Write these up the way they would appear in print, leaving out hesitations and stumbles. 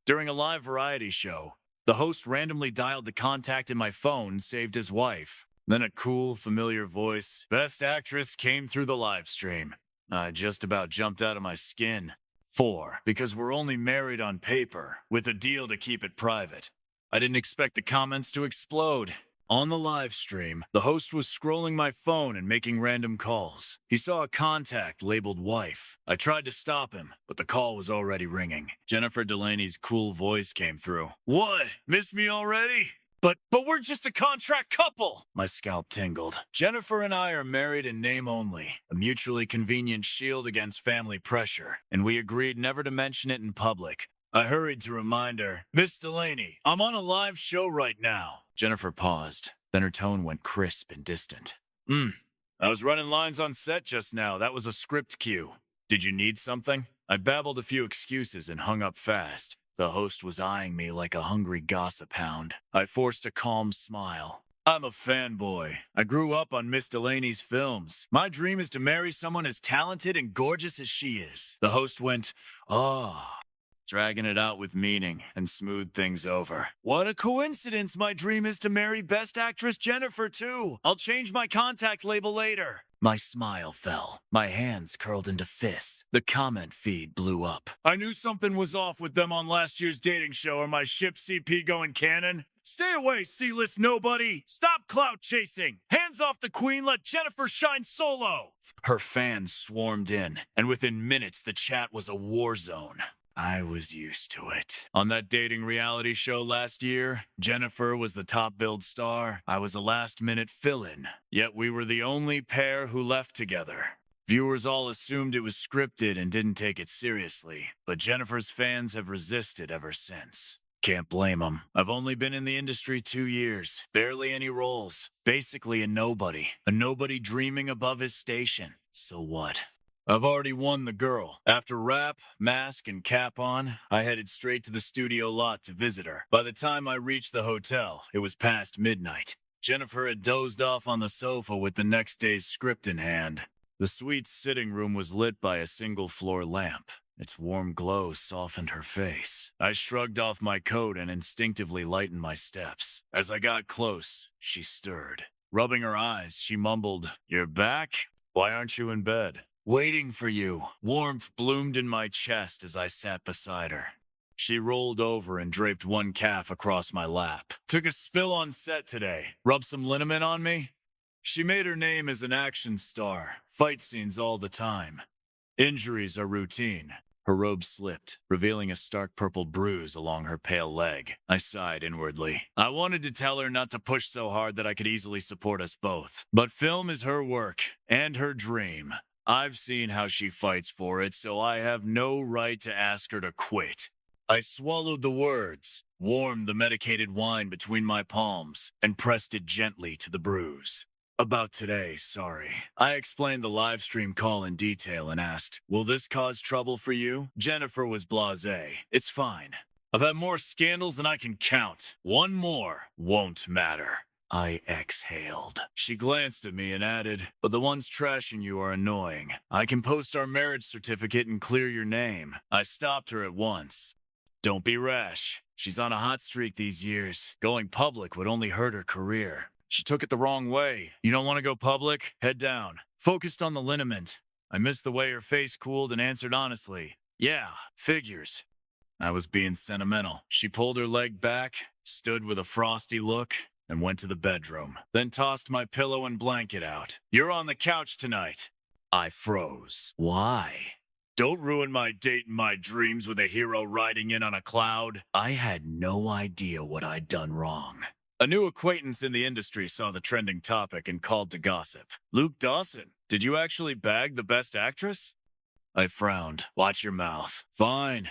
During a live variety show, the host randomly dialed the contact in my phone, saved his wife. Then a cool, familiar voice, "Best actress," came through the live stream. I just about jumped out of my skin. 4. Because we're only married on paper, with a deal to keep it private. I didn't expect the comments to explode. On the live stream, the host was scrolling my phone and making random calls. He saw a contact labeled wife. I tried to stop him, but the call was already ringing. Jennifer Delaney's cool voice came through. "What? Miss me already?" But we're just a contract couple. My scalp tingled. Jennifer and I are married in name only, a mutually convenient shield against family pressure, and we agreed never to mention it in public. I hurried to remind her, "Miss Delaney, I'm on a live show right now." Jennifer paused. Then her tone went crisp and distant. I was running lines on set just now. That was a script cue. Did you need something?" I babbled a few excuses and hung up fast. The host was eyeing me like a hungry gossip hound. I forced a calm smile. "I'm a fanboy. I grew up on Miss Delaney's films. My dream is to marry someone as talented and gorgeous as she is." The host went, "Oh," dragging it out with meaning, and smoothed things over. "What a coincidence. My dream is to marry Best Actress Jennifer, too. I'll change my contact label later." My smile fell. My hands curled into fists. The comment feed blew up. "I knew something was off with them on last year's dating show. Are my ship CP going canon? Stay away, C-list nobody. Stop clout chasing. Hands off the queen. Let Jennifer shine solo." Her fans swarmed in, and within minutes the chat was a war zone. I was used to it. On that dating reality show last year, Jennifer was the top-billed star. I was a last-minute fill-in. Yet we were the only pair who left together. Viewers all assumed it was scripted and didn't take it seriously, but Jennifer's fans have resisted ever since. Can't blame them. I've only been in the industry 2 years, barely any roles, basically a nobody dreaming above his station. So what? I've already won the girl. After wrap, mask, and cap on, I headed straight to the studio lot to visit her. By the time I reached the hotel, it was past midnight. Jennifer had dozed off on the sofa with the next day's script in hand. The suite's sitting room was lit by a single-floor lamp. Its warm glow softened her face. I shrugged off my coat and instinctively lightened my steps. As I got close, she stirred. Rubbing her eyes, she mumbled, "You're back? Why aren't you in bed?" "Waiting for you." Warmth bloomed in my chest as I sat beside her. She rolled over and draped one calf across my lap. "Took a spill on set today. Rub some liniment on me?" She made her name as an action star. Fight scenes all the time. Injuries are routine. Her robe slipped, revealing a stark purple bruise along her pale leg. I sighed inwardly. I wanted to tell her not to push so hard that I could easily support us both. But film is her work, and her dream. I've seen how she fights for it, so I have no right to ask her to quit. I swallowed the words, warmed the medicated wine between my palms, and pressed it gently to the bruise. "About today, sorry." I explained the live stream call in detail and asked, "Will this cause trouble for you?" Jennifer was blasé. "It's fine. I've had more scandals than I can count. One more won't matter." I exhaled. She glanced at me and added, "But the ones trashing you are annoying. I can post our marriage certificate and clear your name." I stopped her at once. "Don't be rash. She's on a hot streak these years. Going public would only hurt her career. She took it the wrong way. You don't want to go public? Head down." Focused on the liniment. I missed the way her face cooled and answered honestly, "Yeah, figures." I was being sentimental. She pulled her leg back, stood with a frosty look, and went to the bedroom. Then tossed my pillow and blanket out. "You're on the couch tonight." I froze. Why? Don't ruin my date and my dreams with a hero riding in on a cloud. I had no idea what I'd done wrong. A new acquaintance in the industry saw the trending topic and called to gossip. "Luke Dawson, did you actually bag the best actress?" I frowned. "Watch your mouth." Fine.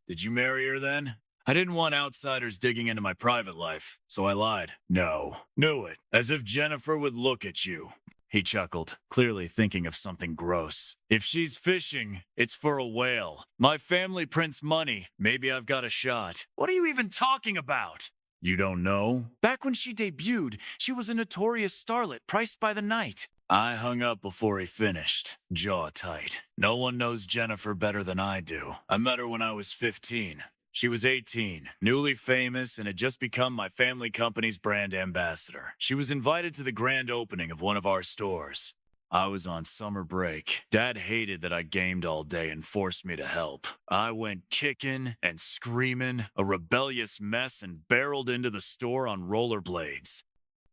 Did you marry her then?" I didn't want outsiders digging into my private life, so I lied. "No." "Knew it. As if Jennifer would look at you." He chuckled, clearly thinking of something gross. "If she's fishing, it's for a whale. My family prints money. Maybe I've got a shot." "What are you even talking about?" "You don't know? Back when she debuted, she was a notorious starlet priced by the night." I hung up before he finished, jaw tight. No one knows Jennifer better than I do. I met her when I was 15. She was 18, newly famous, and had just become my family company's brand ambassador. She was invited to the grand opening of one of our stores. I was on summer break. Dad hated that I gamed all day and forced me to help. I went kicking and screaming, a rebellious mess, and barreled into the store on rollerblades.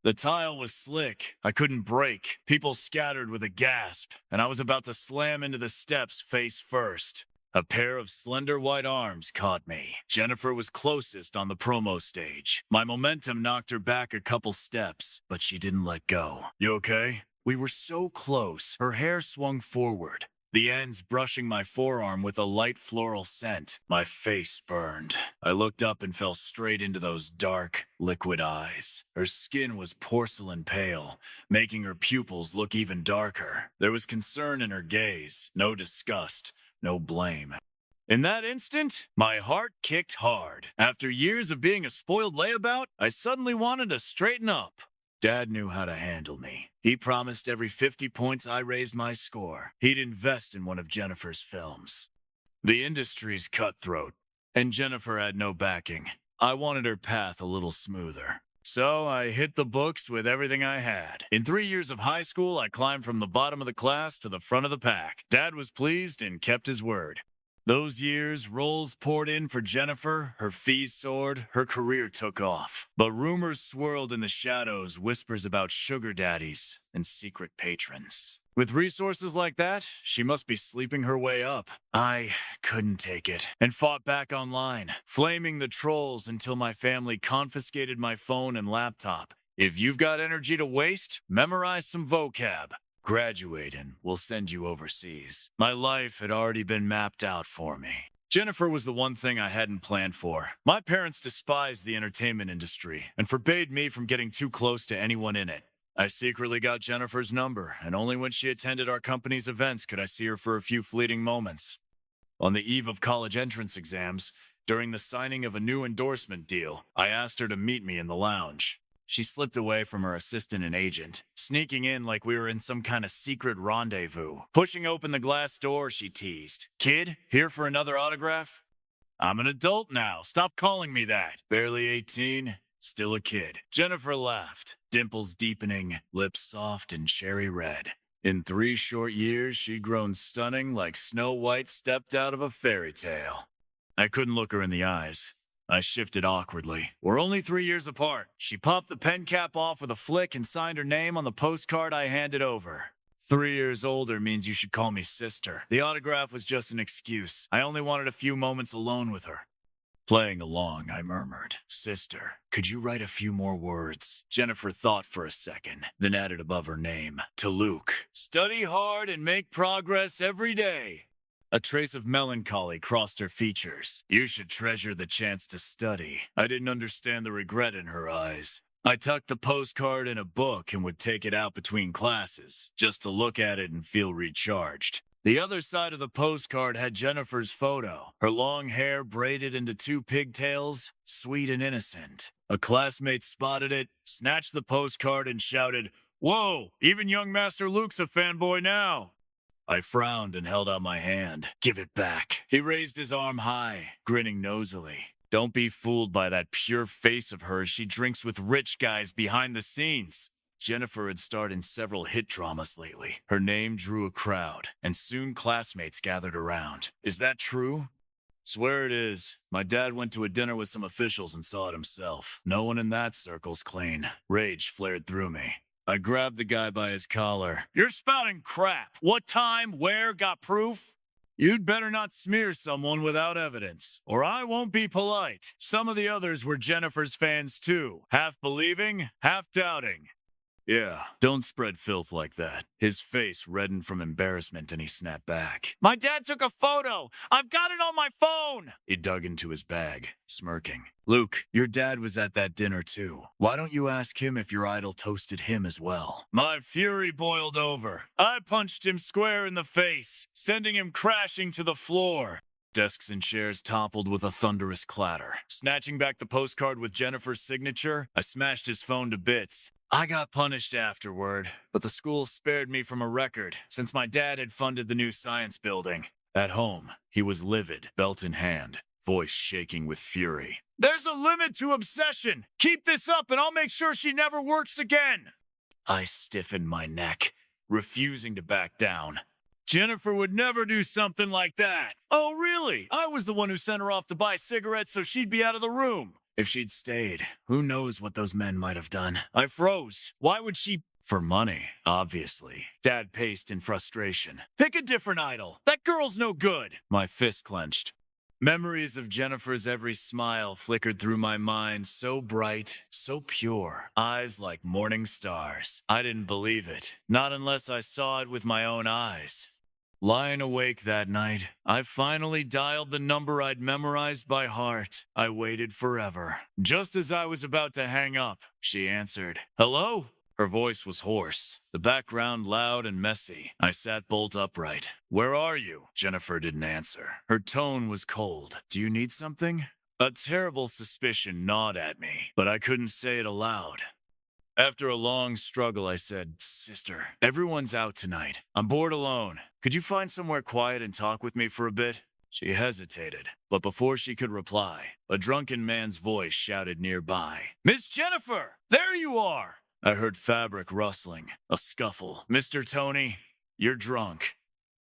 The tile was slick. I couldn't brake. People scattered with a gasp, and I was about to slam into the steps face first. A pair of slender white arms caught me. Jennifer was closest on the promo stage. My momentum knocked her back a couple steps, but she didn't let go. "You okay?" We were so close. Her hair swung forward, the ends brushing my forearm with a light floral scent. My face burned. I looked up and fell straight into those dark, liquid eyes. Her skin was porcelain pale, making her pupils look even darker. There was concern in her gaze, no disgust, no blame. In that instant, my heart kicked hard. After years of being a spoiled layabout, I suddenly wanted to straighten up. Dad knew how to handle me. He promised every 50 points I raised my score, he'd invest in one of Jennifer's films. The industry's cutthroat, and Jennifer had no backing. I wanted her path a little smoother. So I hit the books with everything I had. In 3 years of high school, I climbed from the bottom of the class to the front of the pack. Dad was pleased and kept his word. Those years, roles poured in for Jennifer, her fees soared, her career took off. But rumors swirled in the shadows, whispers about sugar daddies and secret patrons. With resources like that, she must be sleeping her way up. I couldn't take it and fought back online, flaming the trolls until my family confiscated my phone and laptop. If you've got energy to waste, memorize some vocab. Graduate and we'll send you overseas. My life had already been mapped out for me. Jennifer was the one thing I hadn't planned for. My parents despised the entertainment industry and forbade me from getting too close to anyone in it. I secretly got Jennifer's number, and only when she attended our company's events could I see her for a few fleeting moments. On the eve of college entrance exams, during the signing of a new endorsement deal, I asked her to meet me in the lounge. She slipped away from her assistant and agent, sneaking in like we were in some kind of secret rendezvous. Pushing open the glass door, she teased. "Kid, here for another autograph?" "I'm an adult now. Stop calling me that." "Barely 18, still a kid." Jennifer laughed, dimples deepening, lips soft and cherry red. In 3 short years, she'd grown stunning like Snow White stepped out of a fairy tale. I couldn't look her in the eyes. I shifted awkwardly. "We're only 3 years apart." She popped the pen cap off with a flick and signed her name on the postcard I handed over. 3 years older means you should call me sister. The autograph was just an excuse. I only wanted a few moments alone with her. Playing along, I murmured, "Sister, could you write a few more words?" Jennifer thought for a second, then added above her name, "To Luke. Study hard and make progress every day." A trace of melancholy crossed her features. "You should treasure the chance to study." I didn't understand the regret in her eyes. I tucked the postcard in a book and would take it out between classes, just to look at it and feel recharged. The other side of the postcard had Jennifer's photo, her long hair braided into 2 pigtails, sweet and innocent. A classmate spotted it, snatched the postcard, and shouted, "Whoa, even young Master Luke's a fanboy now." I frowned and held out my hand. "Give it back." He raised his arm high, grinning nosily. "Don't be fooled by that pure face of hers. She drinks with rich guys behind the scenes." Jennifer had starred in several hit dramas lately. Her name drew a crowd, and soon classmates gathered around. "Is that true?" "Swear it is. My dad went to a dinner with some officials and saw it himself. No one in that circle's clean." Rage flared through me. I grabbed the guy by his collar. "You're spouting crap. What time, where, got proof?" "You'd better not smear someone without evidence, or I won't be polite." Some of the others were Jennifer's fans too, half believing, half doubting. "Yeah, don't spread filth like that." His face reddened from embarrassment and he snapped back. "My dad took a photo. I've got it on my phone." He dug into his bag, smirking. "Luke, your dad was at that dinner too. Why don't you ask him if your idol toasted him as well?" My fury boiled over. I punched him square in the face, sending him crashing to the floor. Desks and chairs toppled with a thunderous clatter. Snatching back the postcard with Jennifer's signature, I smashed his phone to bits. I got punished afterward, but the school spared me from a record since my dad had funded the new science building. At home, he was livid, belt in hand. voice shaking with fury. There's a limit to obsession. Keep this up and I'll make sure she never works again. I stiffened my neck, refusing to back down. Jennifer would never do something like that. Oh, really? I was the one who sent her off to buy cigarettes so she'd be out of the room. If she'd stayed, who knows what those men might have done. I froze. Why would she? For money, obviously. Dad paced in frustration. Pick a different idol. That girl's no good. My fist clenched. Memories of Jennifer's every smile flickered through my mind, so bright, so pure, eyes like morning stars. I didn't believe it, not unless I saw it with my own eyes. Lying awake that night, I finally dialed the number I'd memorized by heart. I waited forever. Just as I was about to hang up, she answered. Hello? Her voice was hoarse, the background loud and messy. I sat bolt upright. Where are you? Jennifer didn't answer. Her tone was cold. Do you need something? A terrible suspicion gnawed at me, but I couldn't say it aloud. After a long struggle, I said, Sister, everyone's out tonight. I'm bored alone. Could you find somewhere quiet and talk with me for a bit? She hesitated, but before she could reply, a drunken man's voice shouted nearby. Miss Jennifer, there you are! I heard fabric rustling, a scuffle. Mr. Tony, you're drunk.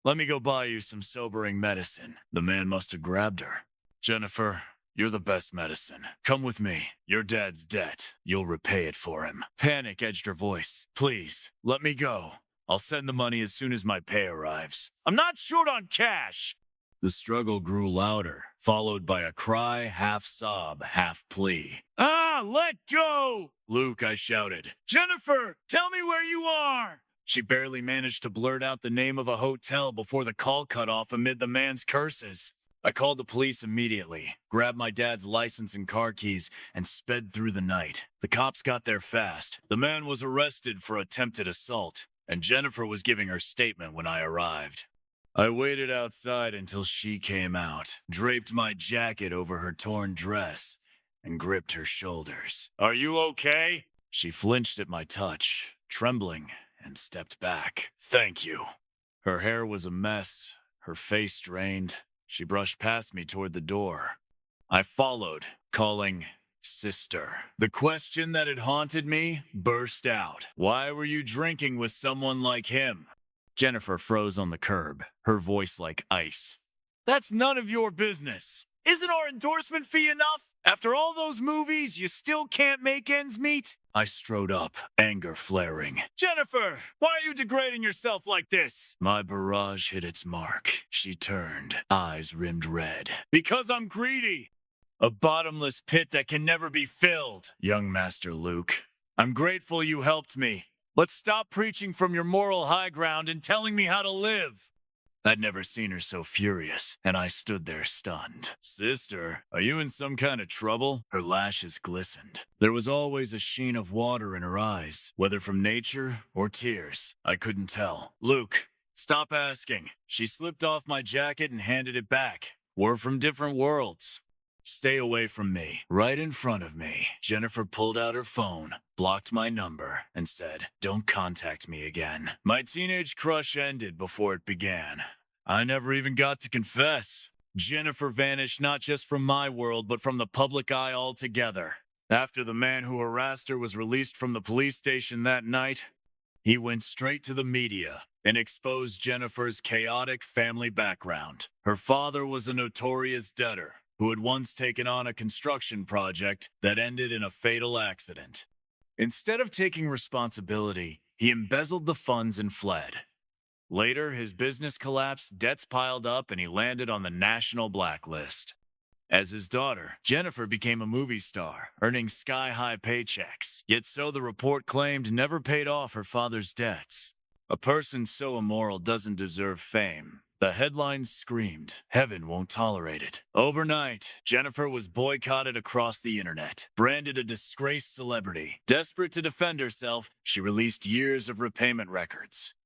Let me go buy you some sobering medicine. The man must have grabbed her. Jennifer, you're the best medicine. Come with me. Your dad's debt. You'll repay it for him. Panic edged her voice. Please, let me go. I'll send the money as soon as my pay arrives. I'm not short on cash. The struggle grew louder, followed by a cry, half sob, half plea. Ah, let go! Luke, I shouted. Jennifer, tell me where you are! She barely managed to blurt out the name of a hotel before the call cut off amid the man's curses. I called the police immediately, grabbed my dad's license and car keys, and sped through the night. The cops got there fast. The man was arrested for attempted assault, and Jennifer was giving her statement when I arrived. I waited outside until she came out, draped my jacket over her torn dress, and gripped her shoulders. Are you okay? She flinched at my touch, trembling, and stepped back. Thank you. Her hair was a mess, her face drained. She brushed past me toward the door. I followed, calling, Sister. The question that had haunted me burst out. Why were you drinking with someone like him? Jennifer froze on the curb, her voice like ice. That's none of your business. Isn't our endorsement fee enough? After all those movies, you still can't make ends meet? I strode up, anger flaring. Jennifer, why are you degrading yourself like this? My barrage hit its mark. She turned, eyes rimmed red. Because I'm greedy. A bottomless pit that can never be filled, young Master Luke. I'm grateful you helped me. But stop preaching from your moral high ground and telling me how to live. I'd never seen her so furious, and I stood there stunned. Sister, are you in some kind of trouble? Her lashes glistened. There was always a sheen of water in her eyes, whether from nature or tears. I couldn't tell. Luke, stop asking. She slipped off my jacket and handed it back. We're from different worlds. Stay away from me. Right in front of me, Jennifer pulled out her phone, blocked my number, and said, Don't contact me again. My teenage crush ended before it began. I never even got to confess. Jennifer vanished not just from my world, but from the public eye altogether. After the man who harassed her was released from the police station that night, he went straight to the media and exposed Jennifer's chaotic family background. Her father was a notorious debtor who had once taken on a construction project that ended in a fatal accident. Instead of taking responsibility, he embezzled the funds and fled. Later, his business collapsed, debts piled up, and he landed on the national blacklist. As his daughter, Jennifer became a movie star, earning sky-high paychecks, yet so the report claimed never paid off her father's debts. A person so immoral doesn't deserve fame. The headlines screamed, heaven won't tolerate it. Overnight, Jennifer was boycotted across the internet, branded a disgraced celebrity. Desperate to defend herself, she released years of repayment records.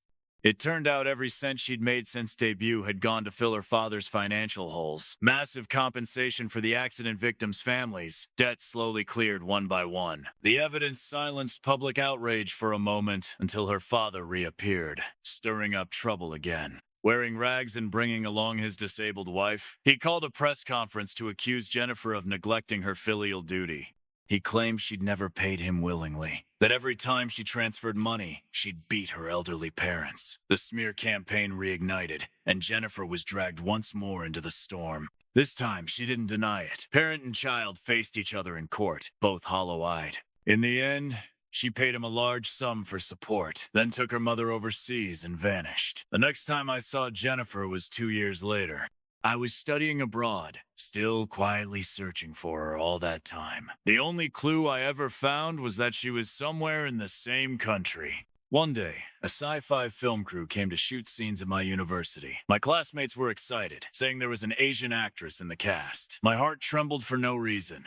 It turned out every cent she'd made since debut had gone to fill her father's financial holes. Massive compensation for the accident victims' families. Debts slowly cleared one by one. The evidence silenced public outrage for a moment until her father reappeared, stirring up trouble again. wearing rags and bringing along his disabled wife. He called a press conference to accuse Jennifer of neglecting her filial duty. He claimed she'd never paid him willingly, that every time she transferred money, she'd beat her elderly parents. The smear campaign reignited, and Jennifer was dragged once more into the storm. This time, she didn't deny it. Parent and child faced each other in court, both hollow-eyed. In the end, she paid him a large sum for support, then took her mother overseas and vanished. The next time I saw Jennifer was 2 years later. I was studying abroad, still quietly searching for her all that time. The only clue I ever found was that she was somewhere in the same country. One day, a sci-fi film crew came to shoot scenes at my university. My classmates were excited, saying there was an Asian actress in the cast. My heart trembled for no reason.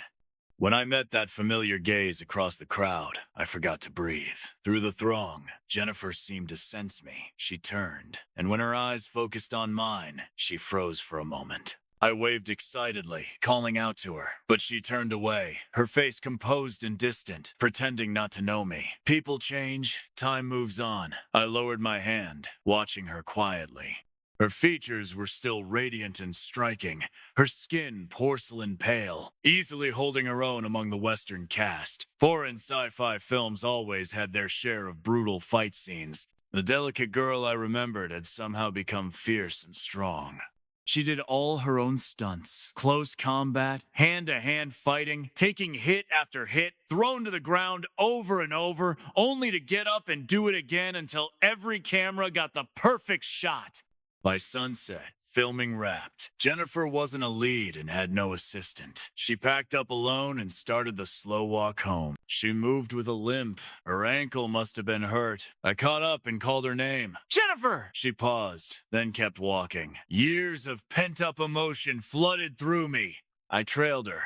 When I met that familiar gaze across the crowd, I forgot to breathe. Through the throng, Jennifer seemed to sense me. She turned, and when her eyes focused on mine, she froze for a moment. I waved excitedly, calling out to her, but she turned away, her face composed and distant, pretending not to know me. People change, time moves on. I lowered my hand, watching her quietly. Her features were still radiant and striking, her skin porcelain pale, easily holding her own among the Western cast. Foreign sci-fi films always had their share of brutal fight scenes. The delicate girl I remembered had somehow become fierce and strong. She did all her own stunts, close combat, hand-to-hand fighting, taking hit after hit, thrown to the ground over and over, only to get up and do it again until every camera got the perfect shot. By sunset, filming wrapped, Jennifer wasn't a lead and had no assistant. She packed up alone and started the slow walk home. She moved with a limp. Her ankle must have been hurt. I caught up and called her name. "Jennifer!" She paused, then kept walking. Years of pent-up emotion flooded through me. I trailed her,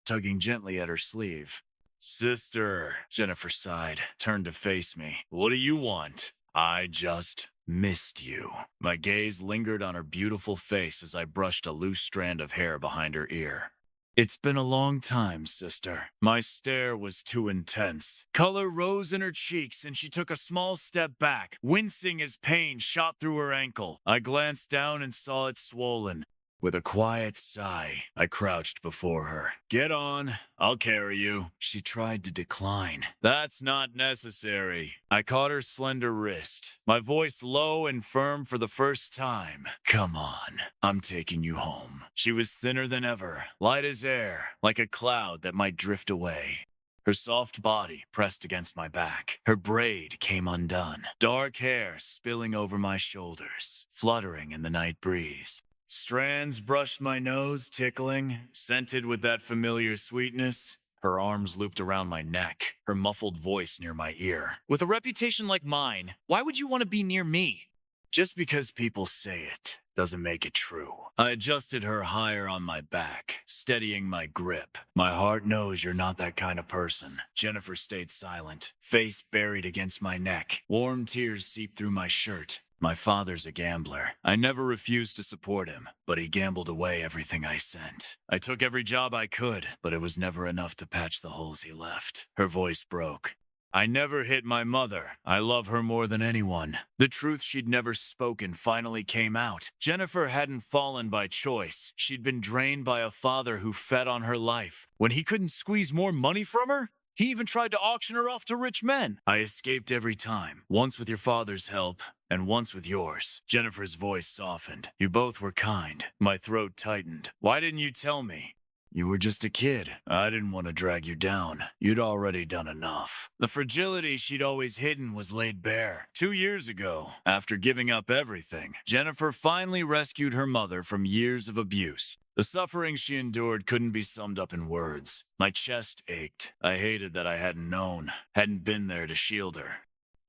tugging gently at her sleeve. "Sister," Jennifer sighed, turned to face me. "What do you want?" "I just missed you." My gaze lingered on her beautiful face as I brushed a loose strand of hair behind her ear. "It's been a long time, sister." My stare was too intense. Color rose in her cheeks and she took a small step back, wincing as pain shot through her ankle. I glanced down and saw it swollen. With a quiet sigh, I crouched before her. "Get on, I'll carry you." She tried to decline. "That's not necessary." I caught her slender wrist, my voice low and firm for the first time. "Come on, I'm taking you home." She was thinner than ever, light as air, like a cloud that might drift away. Her soft body pressed against my back. Her braid came undone, dark hair spilling over my shoulders, fluttering in the night breeze. Strands brushed my nose, tickling, scented with that familiar sweetness. Her arms looped around my neck, her muffled voice near my ear. "With a reputation like mine, why would you want to be near me?" "Just because people say it doesn't make it true." I adjusted her higher on my back, steadying my grip. "My heart knows you're not that kind of person." Jennifer stayed silent, face buried against my neck. Warm tears seeped through my shirt. My father's a gambler. I never refused to support him, but he gambled away everything I sent. I took every job I could, but it was never enough to patch the holes he left. Her voice broke. "I never hit my mother. I love her more than anyone." The truth she'd never spoken finally came out. Jennifer hadn't fallen by choice. She'd been drained by a father who fed on her life. When he couldn't squeeze more money from her, he even tried to auction her off to rich men. "I escaped every time, once with your father's help, and once with yours." Jennifer's voice softened. "You both were kind." My throat tightened. "Why didn't you tell me?" "You were just a kid. I didn't want to drag you down. You'd already done enough." The fragility she'd always hidden was laid bare. 2 years ago, after giving up everything, Jennifer finally rescued her mother from years of abuse. The suffering she endured couldn't be summed up in words. My chest ached. I hated that I hadn't known, hadn't been there to shield her.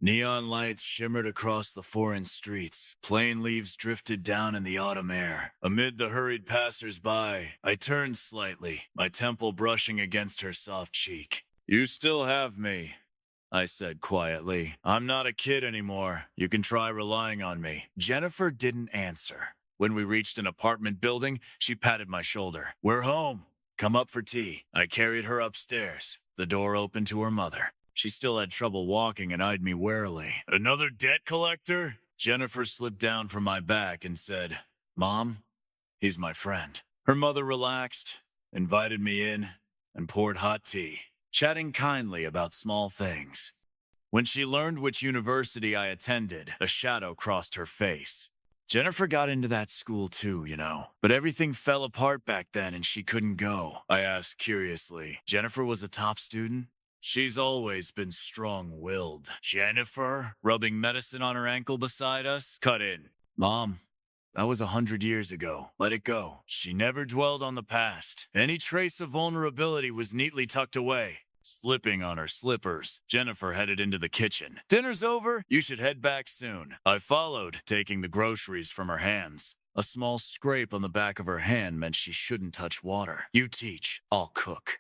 Neon lights shimmered across the foreign streets. Plane leaves drifted down in the autumn air. Amid the hurried passers-by, I turned slightly, my temple brushing against her soft cheek. "You still have me," I said quietly. "I'm not a kid anymore. You can try relying on me." Jennifer didn't answer. When we reached an apartment building, she patted my shoulder. "We're home. Come up for tea." I carried her upstairs. The door opened to her mother. She still had trouble walking and eyed me warily. "Another debt collector?" Jennifer slipped down from my back and said, "Mom, he's my friend." Her mother relaxed, invited me in, and poured hot tea, chatting kindly about small things. When she learned which university I attended, a shadow crossed her face. Jennifer got into that school too, you know. But everything fell apart back then and she couldn't go. I asked curiously. Jennifer was a top student? She's always been strong-willed. Jennifer, rubbing medicine on her ankle beside us, cut in. Mom, that was 100 years ago. Let it go. She never dwelled on the past. Any trace of vulnerability was neatly tucked away. Slipping on her slippers, Jennifer headed into the kitchen. "Dinner's over. You should head back soon." I followed, taking the groceries from her hands. A small scrape on the back of her hand meant she shouldn't touch water. "You teach. I'll cook."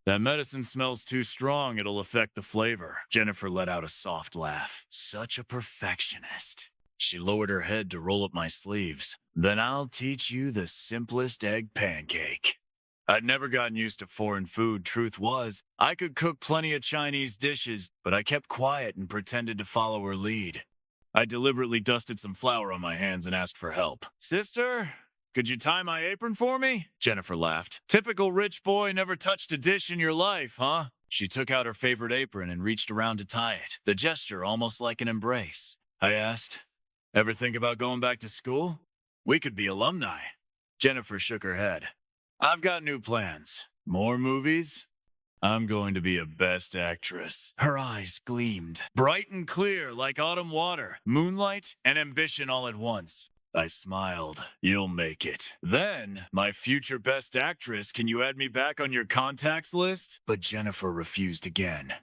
"That medicine smells too strong. It'll affect the flavor." Jennifer let out a soft laugh. Such a perfectionist. She lowered her head to roll up my sleeves. "Then I'll teach you the simplest egg pancake." I'd never gotten used to foreign food. Truth was, I could cook plenty of Chinese dishes, but I kept quiet and pretended to follow her lead. I deliberately dusted some flour on my hands and asked for help. "Sister, could you tie my apron for me?" Jennifer laughed. "Typical rich boy, never touched a dish in your life, huh?" She took out her favorite apron and reached around to tie it, the gesture almost like an embrace. I asked, "Ever think about going back to school? We could be alumni." Jennifer shook her head. "I've got new plans. More movies? I'm going to be a best actress." Her eyes gleamed, bright and clear like autumn water, moonlight and ambition all at once. I smiled. "You'll make it. Then, my future best actress, can you add me back on your contacts list?" But Jennifer refused again.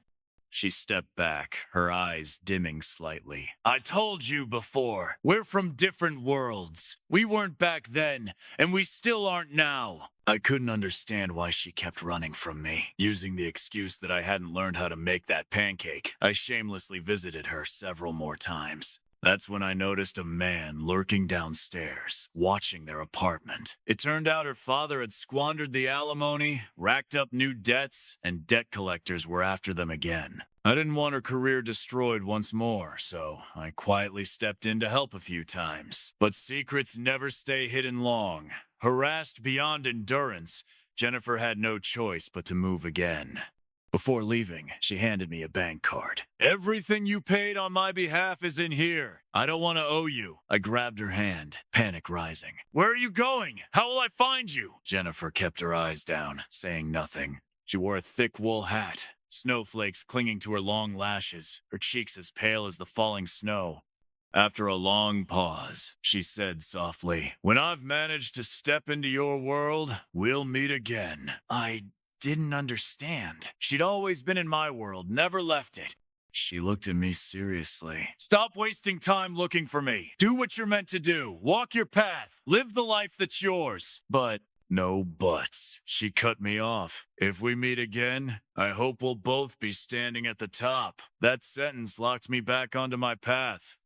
She stepped back, her eyes dimming slightly. "I told you before, we're from different worlds. We weren't back then, and we still aren't now." I couldn't understand why she kept running from me. Using the excuse that I hadn't learned how to make that pancake, I shamelessly visited her several more times. That's when I noticed a man lurking downstairs, watching their apartment. It turned out her father had squandered the alimony, racked up new debts, and debt collectors were after them again. I didn't want her career destroyed once more, so I quietly stepped in to help a few times. But secrets never stay hidden long. Harassed beyond endurance, Jennifer had no choice but to move again. Before leaving, she handed me a bank card. "Everything you paid on my behalf is in here. I don't want to owe you." I grabbed her hand, panic rising. "Where are you going? How will I find you?" Jennifer kept her eyes down, saying nothing. She wore a thick wool hat, snowflakes clinging to her long lashes, her cheeks as pale as the falling snow. After a long pause, she said softly, "When I've managed to step into your world, we'll meet again." I didn't understand. She'd always been in my world, never left it. She looked at me seriously. "Stop wasting time looking for me. Do what you're meant to do. Walk your path. Live the life that's yours." But no buts. She cut me off. "If we meet again, I hope we'll both be standing at the top." That sentence locked me back onto my path.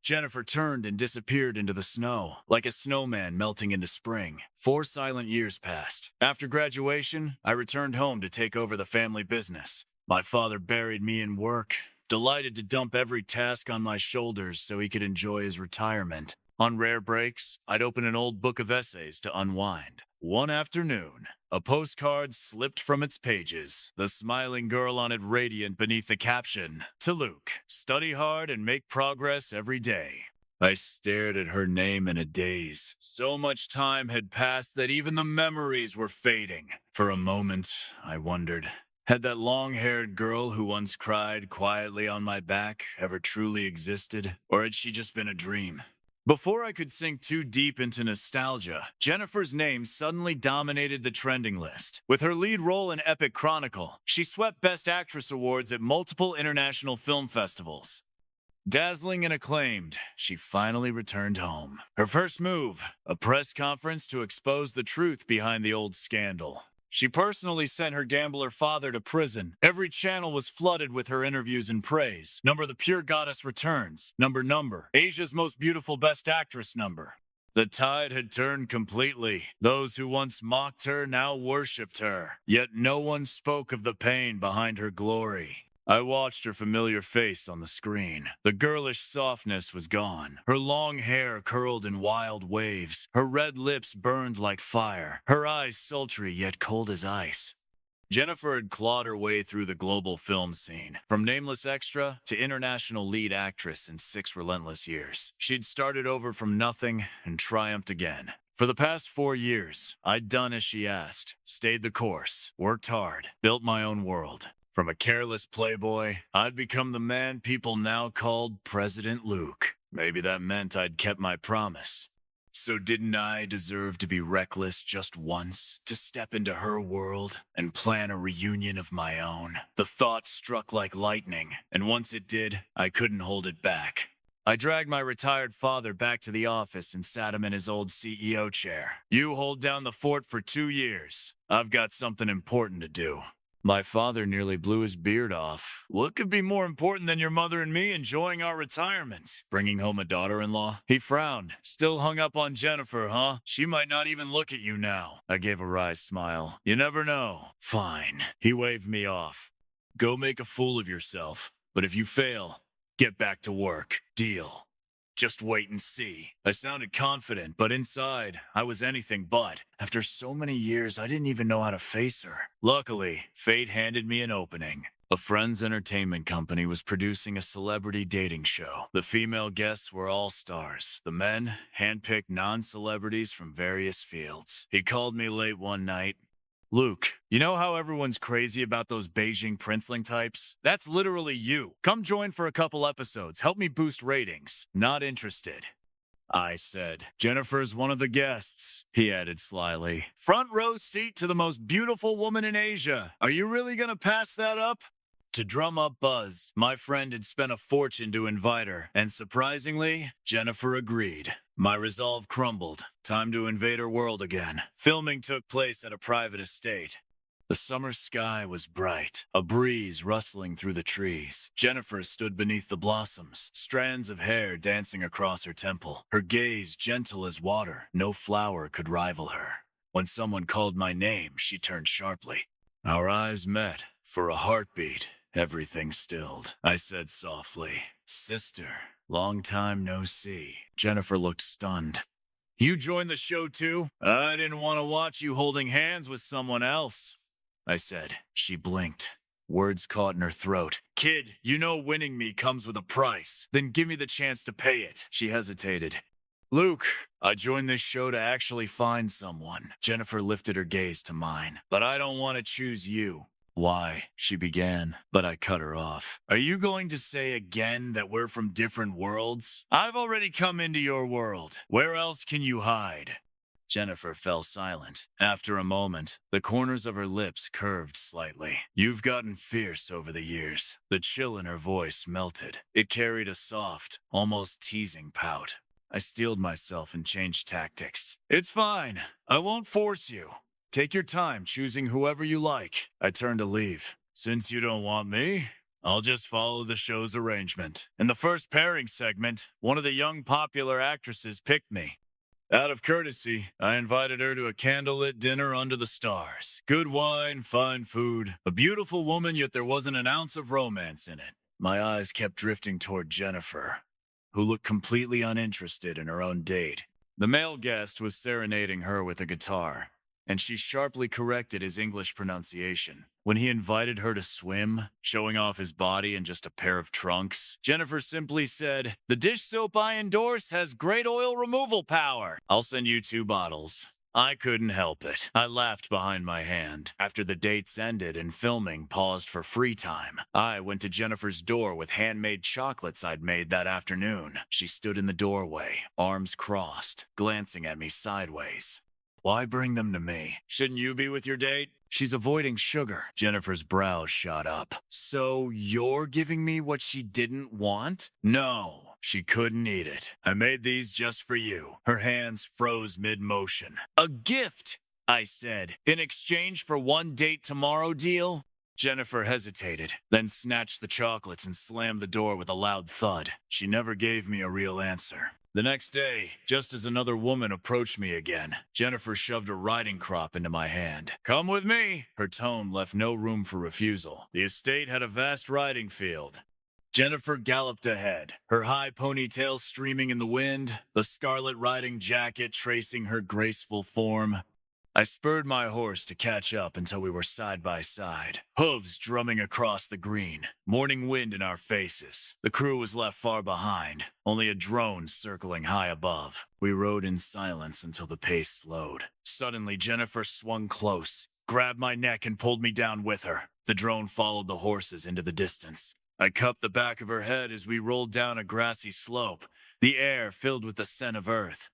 Jennifer turned and disappeared into the snow, like a snowman melting into spring. 4 silent years passed. After graduation, I returned home to take over the family business. My father buried me in work, delighted to dump every task on my shoulders so he could enjoy his retirement. On rare breaks, I'd open an old book of essays to unwind. One afternoon, a postcard slipped from its pages, the smiling girl on it radiant beneath the caption, "To Luke, study hard and make progress every day." I stared at her name in a daze. So much time had passed that even the memories were fading. For a moment, I wondered, had that long-haired girl who once cried quietly on my back ever truly existed, or had she just been a dream? Before I could sink too deep into nostalgia, Jennifer's name suddenly dominated the trending list. With her lead role in Epic Chronicle, she swept Best Actress awards at multiple international film festivals. Dazzling and acclaimed, she finally returned home. Her first move, a press conference to expose the truth behind the old scandal. She personally sent her gambler father to prison. Every channel was flooded with her interviews and praise. Number the Pure Goddess returns. Number. Asia's most beautiful Best Actress number. The tide had turned completely. Those who once mocked her now worshipped her. Yet no one spoke of the pain behind her glory. I watched her familiar face on the screen. The girlish softness was gone. Her long hair curled in wild waves. Her red lips burned like fire. Her eyes sultry yet cold as ice. Jennifer had clawed her way through the global film scene, from nameless extra to international lead actress in 6 relentless years. She'd started over from nothing and triumphed again. For the past 4 years, I'd done as she asked, stayed the course, worked hard, built my own world. From a careless playboy, I'd become the man people now called President Luke. Maybe that meant I'd kept my promise. So didn't I deserve to be reckless just once, to step into her world and plan a reunion of my own? The thought struck like lightning, and once it did, I couldn't hold it back. I dragged my retired father back to the office and sat him in his old CEO chair. You hold down the fort for 2 years. I've got something important to do. My father nearly blew his beard off. What could be more important than your mother and me enjoying our retirement? Bringing home a daughter-in-law? He frowned. Still hung up on Jennifer, huh? She might not even look at you now. I gave a wry smile. You never know. Fine. He waved me off. Go make a fool of yourself. But if you fail, get back to work. Deal. Just wait and see. I sounded confident, but inside, I was anything but. After so many years, I didn't even know how to face her. Luckily, fate handed me an opening. A friend's entertainment company was producing a celebrity dating show. The female guests were all stars. The men, handpicked non-celebrities from various fields. He called me late one night. Luke, you know how everyone's crazy about those Beijing princeling types? That's literally you. Come join for a couple episodes. Help me boost ratings. Not interested. I said. Jennifer's one of the guests, he added slyly. Front row seat to the most beautiful woman in Asia. Are you really gonna pass that up? To drum up buzz, my friend had spent a fortune to invite her, and surprisingly, Jennifer agreed. My resolve crumbled. Time to invade her world again. Filming took place at a private estate. The summer sky was bright, a breeze rustling through the trees. Jennifer stood beneath the blossoms, strands of hair dancing across her temple. Her gaze gentle as water, no flower could rival her. When someone called my name, she turned sharply. Our eyes met. For a heartbeat, everything stilled. I said softly, Sister, long time no see. Jennifer looked stunned. You joined the show too? I didn't want to watch you holding hands with someone else, I said. She blinked. Words caught in her throat. Kid, you know winning me comes with a price. Then give me the chance to pay it. She hesitated. Luke, I joined this show to actually find someone. Jennifer lifted her gaze to mine. But I don't want to choose you. Why? She began, but I cut her off. Are you going to say again that we're from different worlds? I've already come into your world. Where else can you hide? Jennifer fell silent. After a moment, the corners of her lips curved slightly. You've gotten fierce over the years. The chill in her voice melted. It carried a soft, almost teasing pout. I steeled myself and changed tactics. It's fine. I won't force you. Take your time choosing whoever you like. I turned to leave. Since you don't want me, I'll just follow the show's arrangement. In the first pairing segment, one of the young popular actresses picked me. Out of courtesy, I invited her to a candlelit dinner under the stars. Good wine, fine food, a beautiful woman, yet there wasn't an ounce of romance in it. My eyes kept drifting toward Jennifer, who looked completely uninterested in her own date. The male guest was serenading her with a guitar, and she sharply corrected his English pronunciation. When he invited her to swim, showing off his body in just a pair of trunks, Jennifer simply said, The dish soap I endorse has great oil removal power. I'll send you 2 bottles. I couldn't help it. I laughed behind my hand. After the dates ended and filming paused for free time, I went to Jennifer's door with handmade chocolates I'd made that afternoon. She stood in the doorway, arms crossed, glancing at me sideways. Why bring them to me? Shouldn't you be with your date? She's avoiding sugar. Jennifer's brows shot up. So you're giving me what she didn't want? No, she couldn't eat it. I made these just for you. Her hands froze mid-motion. A gift, I said, in exchange for one date tomorrow deal? Jennifer hesitated, then snatched the chocolates and slammed the door with a loud thud. She never gave me a real answer. The next day, just as another woman approached me again, Jennifer shoved a riding crop into my hand. "Come with me." Her tone left no room for refusal. The estate had a vast riding field. Jennifer galloped ahead, her high ponytail streaming in the wind, the scarlet riding jacket tracing her graceful form. I spurred my horse to catch up until we were side by side, hooves drumming across the green, morning wind in our faces. The crew was left far behind, only a drone circling high above. We rode in silence until the pace slowed. Suddenly, Jennifer swung close, grabbed my neck and pulled me down with her. The drone followed the horses into the distance. I cupped the back of her head as we rolled down a grassy slope, the air filled with the scent of earth.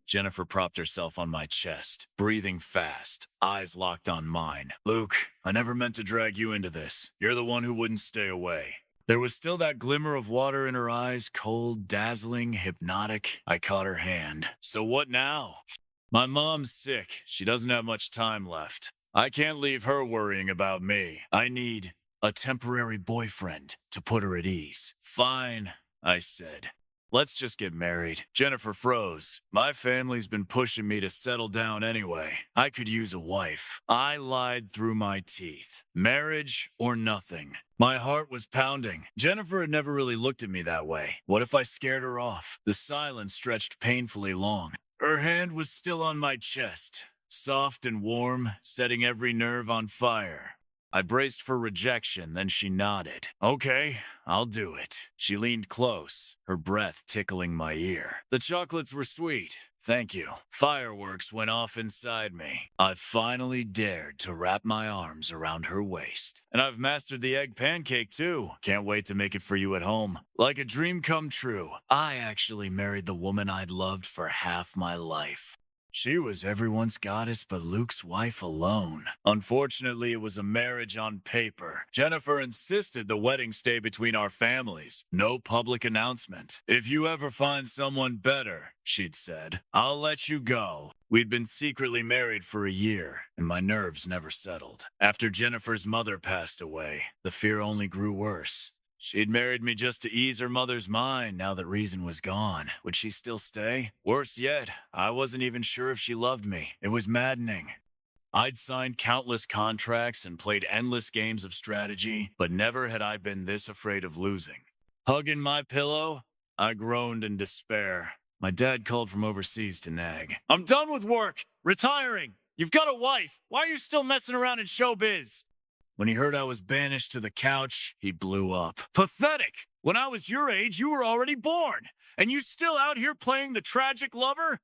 Jennifer propped herself on my chest, breathing fast, eyes locked on mine. "Luke, I never meant to drag you into this. You're the one who wouldn't stay away." There was still that glimmer of water in her eyes, cold, dazzling, hypnotic. I caught her hand. "So what now?" "My mom's sick. She doesn't have much time left. I can't leave her worrying about me. I need a temporary boyfriend to put her at ease." "Fine," I said. "Let's just get married." Jennifer froze. "My family's been pushing me to settle down anyway. I could use a wife." I lied through my teeth. Marriage or nothing. My heart was pounding. Jennifer had never really looked at me that way. What if I scared her off? The silence stretched painfully long. Her hand was still on my chest, soft and warm, setting every nerve on fire. I braced for rejection, then she nodded. "Okay, I'll do it." She leaned close, her breath tickling my ear. "The chocolates were sweet. Thank you." Fireworks went off inside me. I finally dared to wrap my arms around her waist. "And I've mastered the egg pancake too. Can't wait to make it for you at home." Like a dream come true, I actually married the woman I'd loved for half my life. She was everyone's goddess but Luke's wife alone. Unfortunately, it was a marriage on paper. Jennifer insisted the wedding stay between our families. No public announcement. "If you ever find someone better," she'd said, "I'll let you go." We'd been secretly married for a year, and my nerves never settled. After Jennifer's mother passed away, the fear only grew worse. She'd married me just to ease her mother's mind now that reason was gone. Would she still stay? Worse yet, I wasn't even sure if she loved me. It was maddening. I'd signed countless contracts and played endless games of strategy, but never had I been this afraid of losing. Hugging my pillow, I groaned in despair. My dad called from overseas to nag. "I'm done with work. Retiring. You've got a wife. Why are you still messing around in showbiz?" When he heard I was banished to the couch, he blew up. "Pathetic! When I was your age, you were already born, and you still out here playing the tragic lover?"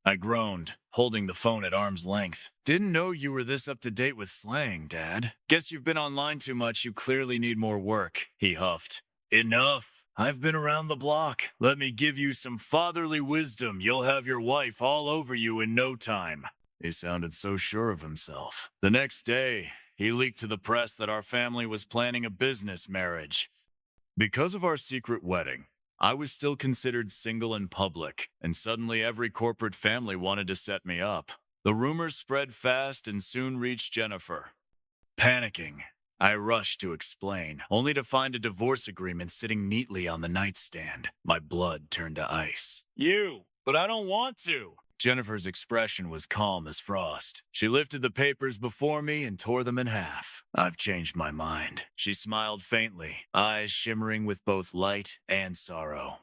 I groaned, holding the phone at arm's length. "Didn't know you were this up to date with slang, Dad. Guess you've been online too much. You clearly need more work," he huffed. "Enough. I've been around the block. Let me give you some fatherly wisdom. You'll have your wife all over you in no time." He sounded so sure of himself. The next day, he leaked to the press that our family was planning a business marriage. Because of our secret wedding, I was still considered single in public, and suddenly every corporate family wanted to set me up. The rumors spread fast and soon reached Jennifer. Panicking, I rushed to explain, only to find a divorce agreement sitting neatly on the nightstand. My blood turned to ice. But I don't want to." Jennifer's expression was calm as frost. She lifted the papers before me and tore them in half. "I've changed my mind." She smiled faintly, eyes shimmering with both light and sorrow.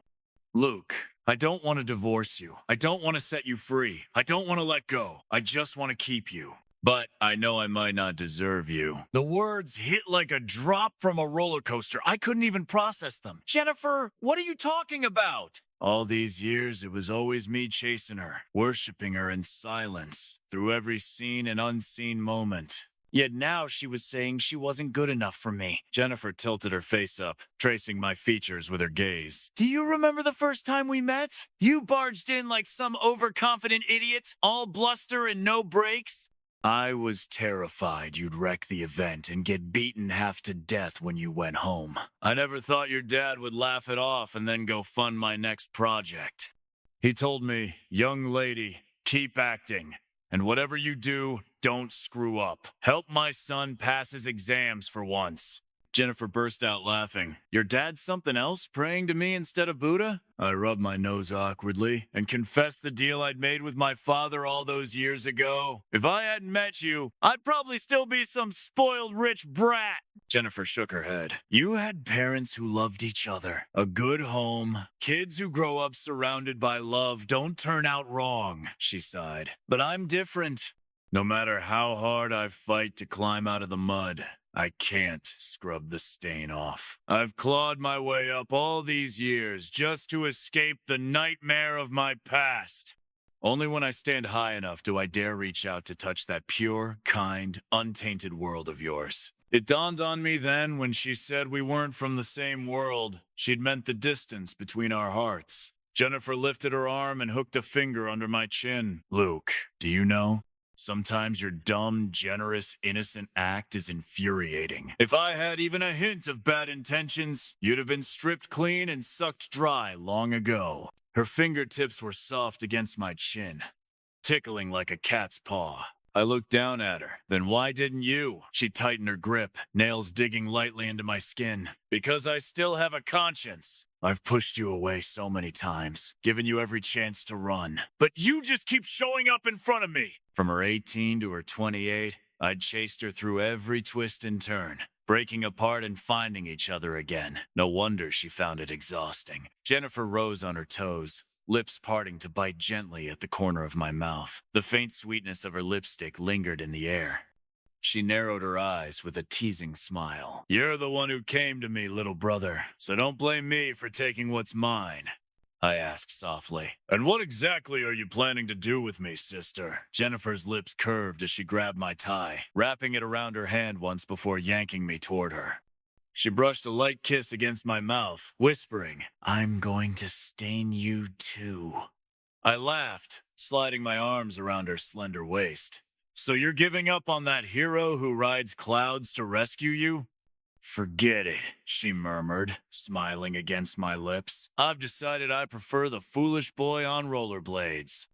"Luke, I don't want to divorce you. I don't want to set you free. I don't want to let go. I just want to keep you. But I know I might not deserve you." The words hit like a drop from a roller coaster. I couldn't even process them. "Jennifer, what are you talking about?" All these years, it was always me chasing her, worshiping her in silence, through every seen and unseen moment. Yet now she was saying she wasn't good enough for me. Jennifer tilted her face up, tracing my features with her gaze. "Do you remember the first time we met? You barged in like some overconfident idiot, all bluster and no brakes." I was terrified you'd wreck the event and get beaten half to death when you went home. I never thought your dad would laugh it off and then go fund my next project. He told me, "Young lady, keep acting. And whatever you do, don't screw up. Help my son pass his exams for once. Jennifer burst out laughing. Your dad's something else, praying to me instead of Buddha? I rubbed my nose awkwardly and confessed the deal I'd made with my father all those years ago. If I hadn't met you, I'd probably still be some spoiled rich brat. Jennifer shook her head. You had parents who loved each other, a good home. Kids who grow up surrounded by love don't turn out wrong, she sighed. But I'm different. No matter how hard I fight to climb out of the mud, I can't scrub the stain off. I've clawed my way up all these years just to escape the nightmare of my past. Only when I stand high enough do I dare reach out to touch that pure, kind, untainted world of yours. It dawned on me then when she said we weren't from the same world. She'd meant the distance between our hearts. Jennifer lifted her arm and hooked a finger under my chin. Luke, do you know? Sometimes your dumb, generous, innocent act is infuriating. If I had even a hint of bad intentions, you'd have been stripped clean and sucked dry long ago. Her fingertips were soft against my chin, tickling like a cat's paw. I looked down at her. Then why didn't you? She tightened her grip, nails digging lightly into my skin. Because I still have a conscience. I've pushed you away so many times, given you every chance to run. But you just keep showing up in front of me. From her 18 to her 28, I'd chased her through every twist and turn, breaking apart and finding each other again. No wonder she found it exhausting. Jennifer rose on her toes, lips parting to bite gently at the corner of my mouth. The faint sweetness of her lipstick lingered in the air. She narrowed her eyes with a teasing smile. You're the one who came to me, little brother, so don't blame me for taking what's mine, I asked softly. And what exactly are you planning to do with me, sister? Jennifer's lips curved as she grabbed my tie, wrapping it around her hand once before yanking me toward her. She brushed a light kiss against my mouth, whispering, I'm going to stain you too. I laughed, sliding my arms around her slender waist. So you're giving up on that hero who rides clouds to rescue you? Forget it, she murmured, smiling against my lips. I've decided I prefer the foolish boy on rollerblades.